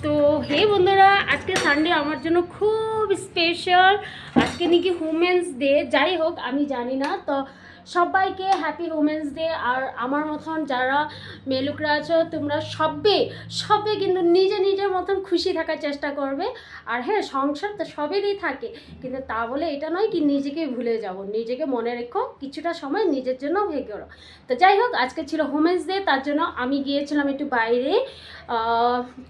তো হে বন্ধুরা, আজকে সানডে আমার জন্য খুব স্পেশাল। আজকে নাকি উমেন্স ডে। যাই হোক, আমি জানি না। তো সবাইকে হ্যাপি উমেন্স ডে। আর আমার মতন যারা মেলুকরা আছো, তোমরা সবে কিন্তু নিজের মতন খুশি থাকার চেষ্টা করবে। আর হ্যাঁ, সংসার তো সবেরই থাকে, কিন্তু তা বলে এটা নয় কি নিজেকে ভুলে যাব। নিজেকে মনে রেখো, কিছুটা সময় নিজের জন্য ভেঙে করো। তো যাই হোক, আজকে ছিল উমেন্স ডে, তার জন্য আমি গিয়েছিলাম একটু বাইরে।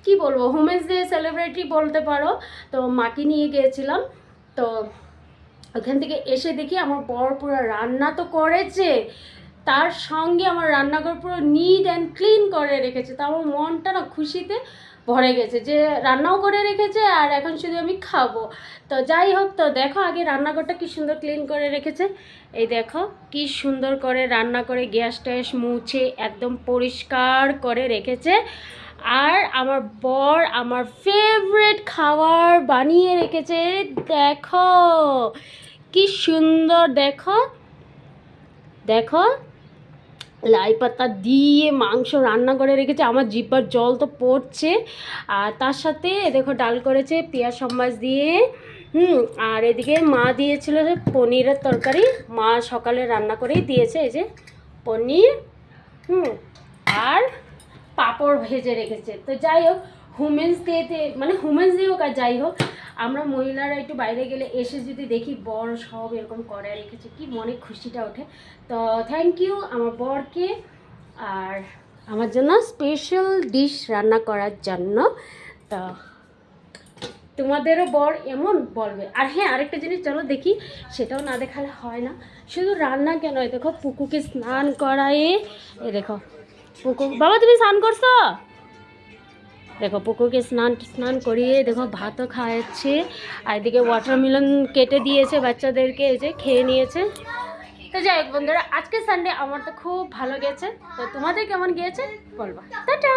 কি বলবো, উমেন্স ডে সেলিব্রিটি বলতে পারো। তো মাকে নিয়ে গিয়েছিলাম। তো ওখান থেকে এসে দেখি আমার বর পুরো রান্না তো করেছে, তার সঙ্গে আমার রান্নাঘর পুরো নিট অ্যান্ড ক্লিন করে রেখেছে। তো আমার মনটা না খুশিতে ভরে গেছে যে রান্নাও করে রেখেছে আর এখন শুধু আমি খাবো। তো যাই হোক, তো দেখো আগে রান্নাঘরটা কি সুন্দর ক্লিন করে রেখেছে। এই দেখো কি সুন্দর করে রান্না করে গ্যাস ট্যাস মুছে একদম পরিষ্কার করে রেখেছে। আর আমার বর আমার ফেভারিট খাবার বানিয়ে রেখেছে। দেখো কি সুন্দর, দেখো দেখো লাই পাতা দিয়ে মাংস রান্না করে রেখেছে। আমার জিহ্বার জল তো পড়ছে। আর তার সাথে দেখো ডাল করেছে পেঁয়াজ সম্বাস দিয়ে। আর এদিকে মা দিয়েছিল যে পনিরের তরকারি, মা সকালে রান্না করেই দিয়েছে। এই যে পনির, আর পাঁপড় ভেজে রেখেছে। তো যাই হোক, উমেন্স ডেতে মানে উমেন্স ডে হোক আর যাই হোক, আমরা মহিলারা একটু বাইরে গেলে এসে যদি দেখি বর সব এরকম করে রেখেছে, কি মনে খুশিটা ওঠে। তো থ্যাংক ইউ আমার বরকে, আর আমার জন্য স্পেশাল ডিশ রান্না করার জন্য। তো তোমাদেরও বর এমন বলবে। আর হ্যাঁ, আরেকটা জিনিস চলো দেখি, সেটাও না দেখালে হয় না। শুধু রান্না কেন, দেখো পুকুকে স্নান করায়ে, এ দেখো পুকু, বাবা তুমি স্নান করছো? দেখো পুকুকে স্নান করিয়ে দেখো ভাতও খাওয়াচ্ছে। আর এদিকে ওয়াটারমেলন কেটে দিয়েছে বাচ্চাদেরকে, এই যে খেয়ে নিয়েছে। তো যাই হোক বন্ধুরা, আজকে সানডে আমার তো খুব ভালো গেছে। তো তোমাদের কেমন গিয়েছে বলবা। টাটা।